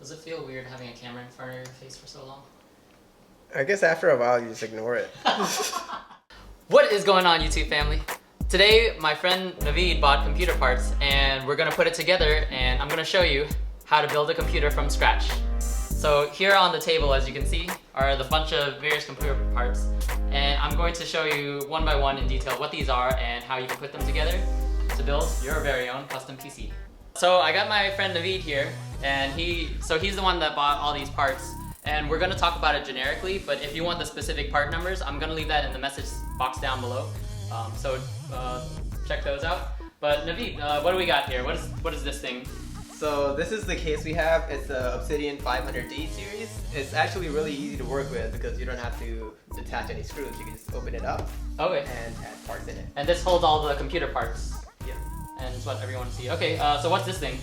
Does it feel weird having a camera in front of your face for so long? I guess after a while you just ignore it. What is going on, YouTube family? Today my friend Naveed bought computer parts and we're gonna put it together, and I'm gonna show you how to build a computer from scratch. So here on the table, as you can see, are the bunch of various computer parts, and I'm going to show you one by one in detail what these are and how you can put them together to build your very own custom PC. So I got my friend Naveed here, and he's the one that bought all these parts, and we're going to talk about it generically, but if you want the specific part numbers, I'm going to leave that in the message box down below. Check those out. But Naveed, what do we got here? What is this thing? So this is the case we have. It's the Obsidian 500D series. It's actually really easy to work with because you don't have to detach any screws. You can just open it up and add parts in it. And this holds all the computer parts. Yeah. And it's what everyone sees. Okay, so what's this thing?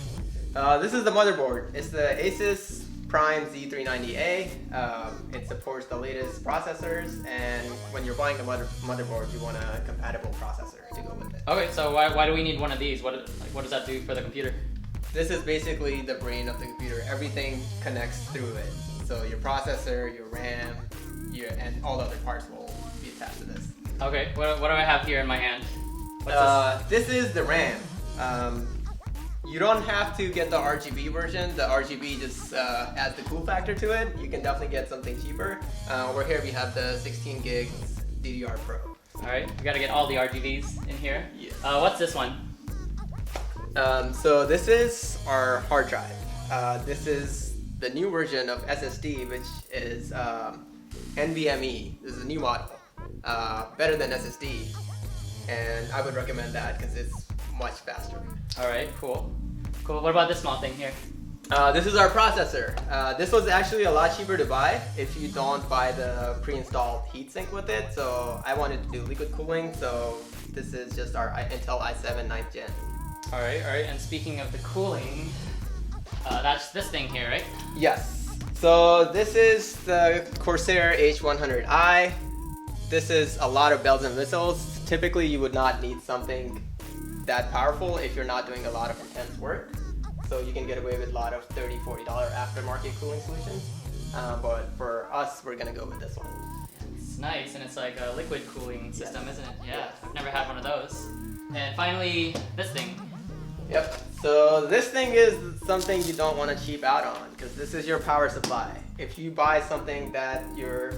This is the motherboard. It's the Asus Prime Z390A. It supports the latest processors, and when you're buying a motherboard, you want a compatible processor to go with it. Okay, so why do we need one of these? What does that do for the computer? This is basically the brain of the computer. Everything connects through it. So your processor, your RAM, and all the other parts will be attached to this. Okay, what do I have here in my hand? This is the RAM. You don't have to get the RGB version. The RGB just adds the cool factor to it. You can definitely get something cheaper. Over here we have the 16 gigs DDR Pro. Alright, we gotta get all the RGBs in here. Yes. What's this one? So this is our hard drive. This is the new version of SSD, which is NVME. This is a new model. Better than SSD. And I would recommend that because it's much faster. Alright, cool. Cool. What about this small thing here? This is our processor. This was actually a lot cheaper to buy if you don't buy the pre-installed heatsink with it. So I wanted to do liquid cooling, so this is just our Intel i7 9th gen. Alright, and speaking of the cooling, that's this thing here, right? Yes. So this is the Corsair H100i. This is a lot of bells and whistles. Typically you would not need something that powerful if you're not doing a lot of intense work. So you can get away with a lot of $30, $40 aftermarket cooling solutions. But for us, we're gonna go with this one. It's nice, and it's like a liquid cooling system, isn't it? Yeah, I've never had one of those. And finally, this thing. Yep. So this thing is something you don't want to cheap out on, because this is your power supply. If you buy something that you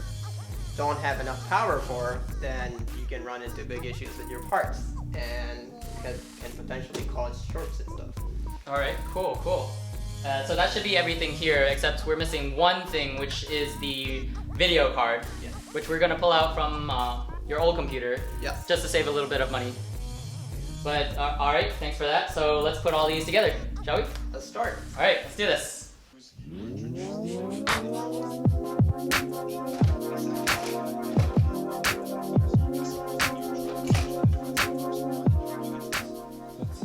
don't have enough power for, then you can run into big issues with your parts, and can potentially cause shorts and stuff. Alright, cool. So that should be everything here, except we're missing one thing, which is the video card, which we're going to pull out from your old computer, just to save a little bit of money. But alright, thanks for that. So let's put all these together, shall we? Let's start. Alright, let's do this.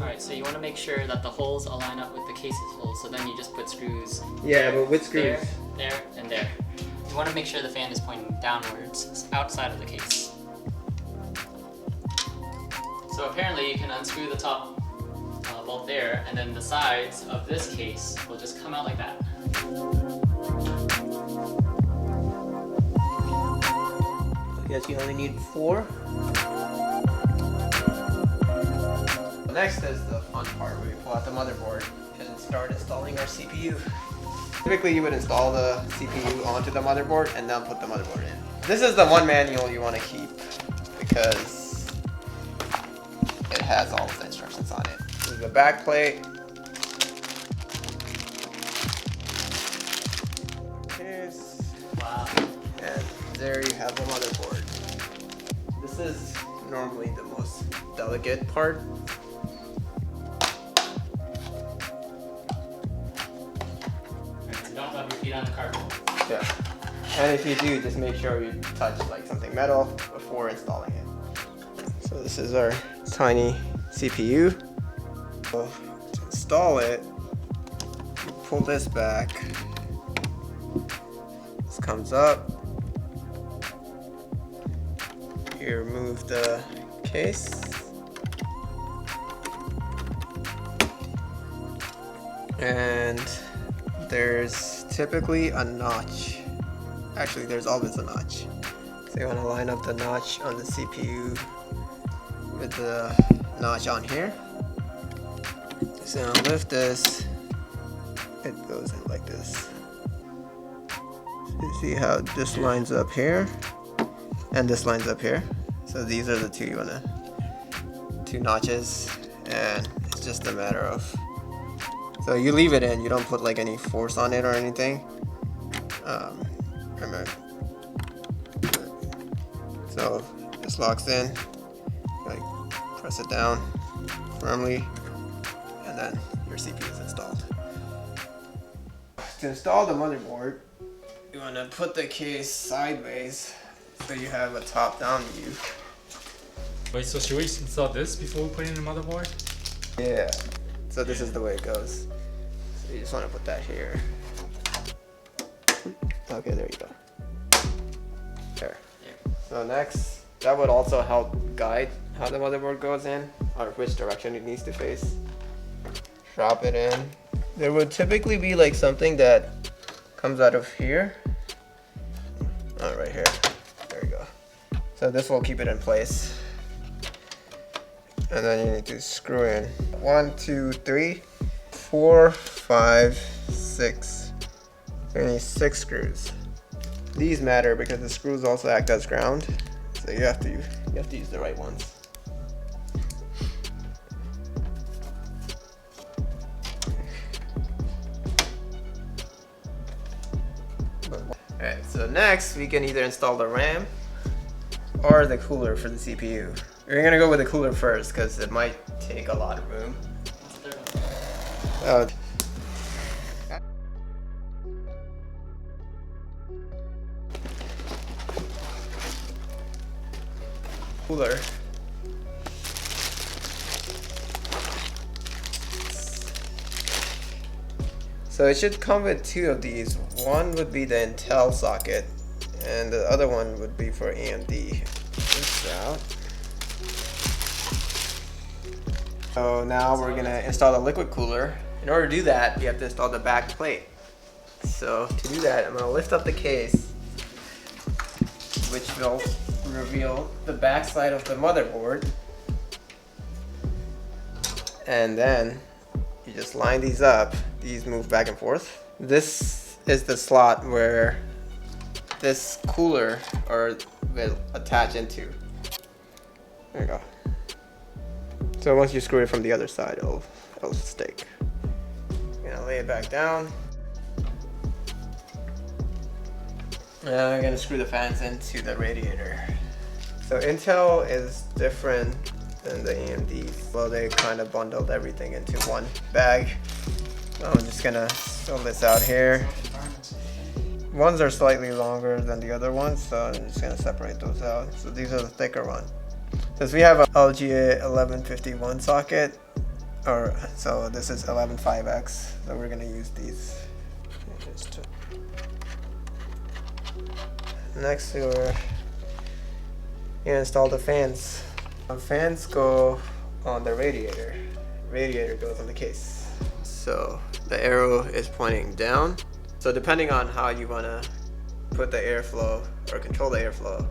Alright, so you want to make sure that the holes align up with the case's holes, so then you just put screws. Yeah, but with screws? There, and there. You want to make sure the fan is pointing downwards, outside of the case. So apparently you can unscrew the top bolt there, and then the sides of this case will just come out like that. I guess you only need 4. Next is the fun part where we pull out the motherboard and start installing our CPU. Typically you would install the CPU onto the motherboard and then put the motherboard in. This is the one manual you want to keep because it has all of the instructions on it. This is the back plate. Wow. And there you have the motherboard. This is normally the most delicate part. So don't rub your feet on the carpet. Yeah. And if you do, just make sure you touch like something metal before installing it. So this is our tiny CPU. So to install it, you pull this back. This comes up. You remove the case. And there's typically a notch. Actually, there's always a notch. So you want to line up the notch on the CPU with the notch on here. So now lift this, it goes in like this. You see how this lines up here and this lines up here. So these are the two notches, and it's just a matter of, so you leave it in, you don't put like any force on it or anything. Remember. So this locks in, like press it down firmly, and then your CPU is installed. To install the motherboard, you want to put the case sideways so you have a top-down view. Wait, so should we install this before we put in the motherboard? Yeah. So this is the way it goes. So you just want to put that here. Okay, there you go. There. So next, that would also help guide how the motherboard goes in, or which direction it needs to face. Drop it in. There would typically be like something that comes out of here. Oh, right here. There you go. So this will keep it in place. And then you need to screw in 1, 2, 3, 4, 5, 6. You need 6 screws. These matter because the screws also act as ground, so you have to use the right ones. Alright, so next we can either install the RAM or the cooler for the CPU. We're gonna go with the cooler first because it might take a lot of room. Cooler. So it should come with 2 of these. One would be the Intel socket, and the other one would be for AMD. This out. So now we're gonna install the liquid cooler. In order to do that, you have to install the back plate. So to do that, I'm gonna lift up the case, which will reveal the back side of the motherboard. And then you just line these up. These move back and forth. This is the slot where this cooler will attach into. There you go. So once you screw it from the other side, it'll stick. I'm gonna lay it back down. And I'm gonna screw the fans into the radiator. So Intel is different than the AMD. Well, they kind of bundled everything into one bag. So I'm just gonna fill this out here. Ones are slightly longer than the other ones, so I'm just gonna separate those out. So these are the thicker ones. Since we have a LGA 1151 socket, so this is 115X, so we're gonna use these. Next, we're gonna install the fans. The fans go on the radiator. Radiator goes on the case. So the arrow is pointing down. So depending on how you wanna put the airflow or control the airflow,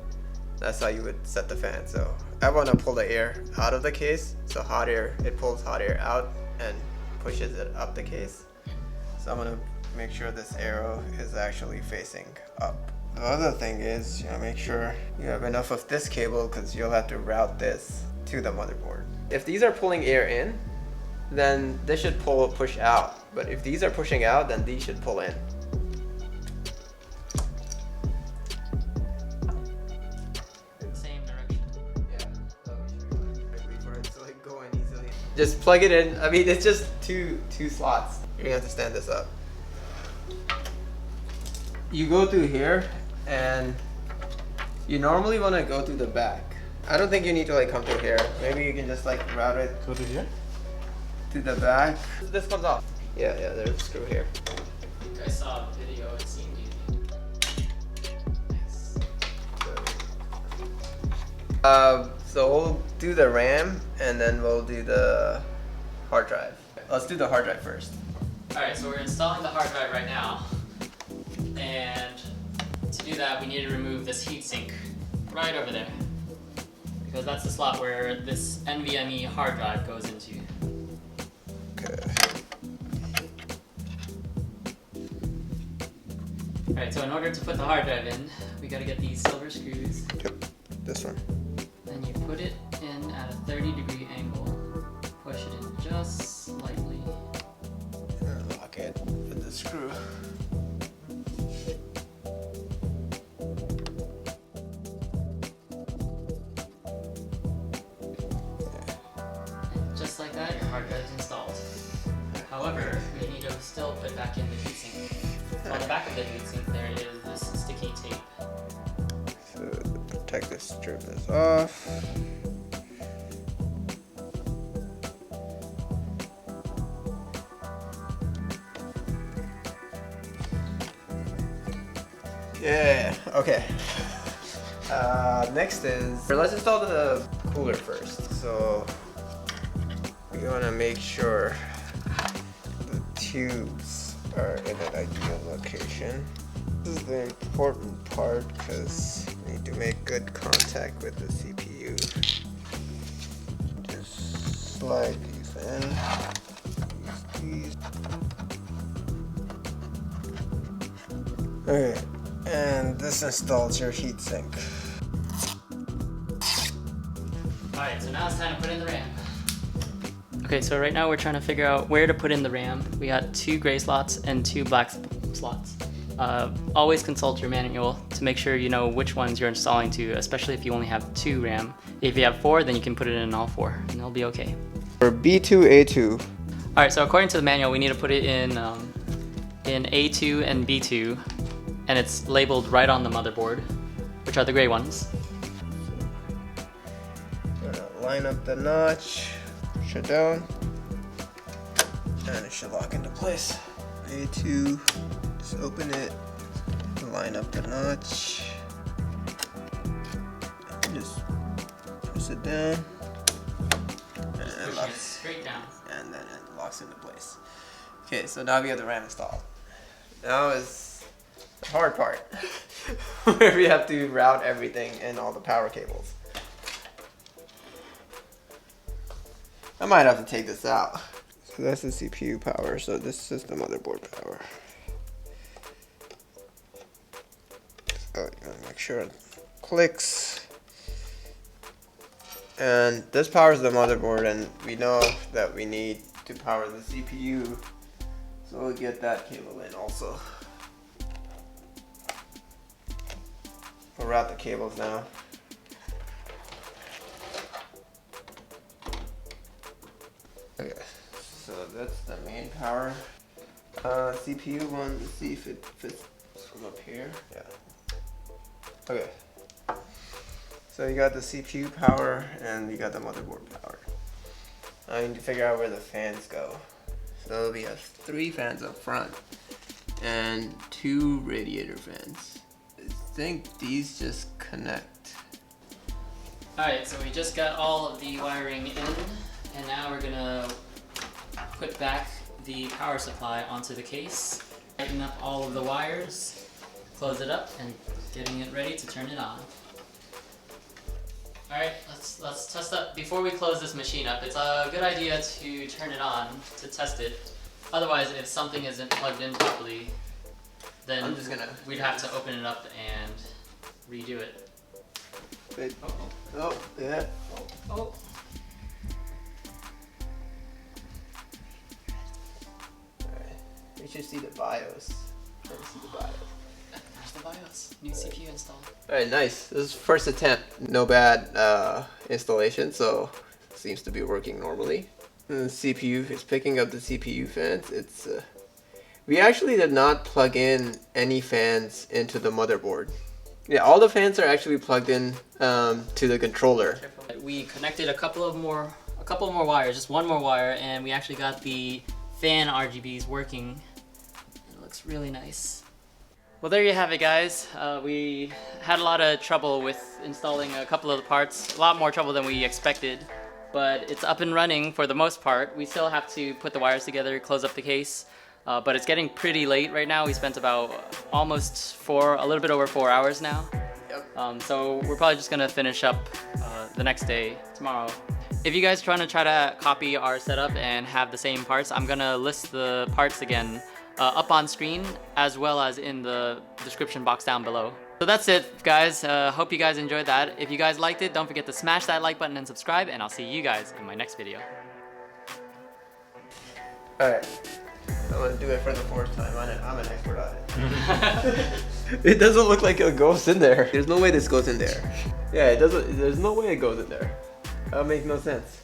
that's how you would set the fan. So I wanna pull the air out of the case. So hot air, it pulls hot air out and pushes it up the case. So I'm gonna make sure this arrow is actually facing up. The other thing is, make sure you have enough of this cable because you'll have to route this to the motherboard. If these are pulling air in, then this should push out. But if these are pushing out, then these should pull in. Same direction. Yeah, so for it to like go in easily. Just plug it in. I mean, it's just two slots. You're gonna have to stand this up. You go through here, and you normally want to go through the back. I don't think you need to like come through here. Maybe you can just like route it Go to here? to the back. This comes off. Yeah, there's a screw here. I think I saw a video, it seemed easy. Nice. So we'll do the RAM and then we'll do the hard drive. Let's do the hard drive first. Alright, so we're installing the hard drive right now. And to do that, we need to remove this heatsink right over there. Because that's the slot where this NVMe hard drive goes into. Okay. Alright, so in order to put the hard drive in, we gotta get these silver screws. Yep, this one. Then you put it in at a 30-degree angle. Push it in just slightly. And lock it with the screw. And just like that, your hard drive is installed. However, we need to still put back in the heatsink. So on the back of the heatsink, there is this sticky tape. So the protective strip is off. Yeah, okay. Next is, let's install the cooler first. So we want to make sure the tubes are in an ideal location. This is the important part because we need to make good contact with the CPU. Just slide these in. Use these. Okay, and this installs your heatsink. Alright, so now it's time to put in the RAM. Okay, so right now we're trying to figure out where to put in the RAM. We got 2 gray slots and 2 black slots. Always consult your manual to make sure you know which ones you're installing to, especially if you only have 2 RAM. If you have 4, then you can put it in all 4, and it'll be okay. For B2A2. Alright, so according to the manual, we need to put it in A2 and B2, and it's labeled right on the motherboard, which are the gray ones. Line up the notch, push it down, and it should lock into place. A2, just open it, line up the notch, and just press it down, and it locks straight down, and then it locks into place. Okay, so now we have the RAM installed. Now is the hard part, where we have to route everything and all the power cables. I might have to take this out. So that's the CPU power, so this is the motherboard power. So you gotta make sure it clicks. And this powers the motherboard, and we know that we need to power the CPU. So we'll get that cable in also. We'll route the cables now. Okay, so that's the main power. CPU one, let's see if it fits from up here. Yeah. Okay. So you got the CPU power and you got the motherboard power. I need to figure out where the fans go. So we have 3 fans up front and 2 radiator fans. I think these just connect. Alright, so we just got all of the wiring in, and now we're gonna put back the power supply onto the case, tighten up all of the wires, close it up, and getting it ready to turn it on. Alright, let's test up. Before we close this machine up, it's a good idea to turn it on to test it. Otherwise, if something isn't plugged in properly, then we'd have to open it up and redo it. Wait. Oh, yeah. Oh. Alright, we should see the BIOS. Let me see the BIOS. There's the BIOS. New CPU installed. Alright, nice. This is first attempt. No bad installation, so seems to be working normally. And the CPU is picking up the CPU fans. It's we actually did not plug in any fans into the motherboard. Yeah, all the fans are actually plugged in to the controller. We connected a couple more wires, just one more wire, and we actually got the fan RGBs working. It looks really nice. Well, there you have it, guys. We had a lot of trouble with installing a couple of the parts, a lot more trouble than we expected, but it's up and running for the most part. We still have to put the wires together, close up the case. but it's getting pretty late right now. We spent about almost a little bit over 4 hours now. Yep. So we're probably just gonna finish up the next day, tomorrow. If you guys try to copy our setup and have the same parts, I'm gonna list the parts again up on screen as well as in the description box down below. So that's it, guys. Hope you guys enjoyed that. If you guys liked it, don't forget to smash that like button and subscribe, and I'll see you guys in my next video. Alright. I'm gonna do it for the fourth time. I'm an expert at it. It doesn't look like it goes in there. There's no way this goes in there. Yeah, it doesn't. There's no way it goes in there. That makes no sense.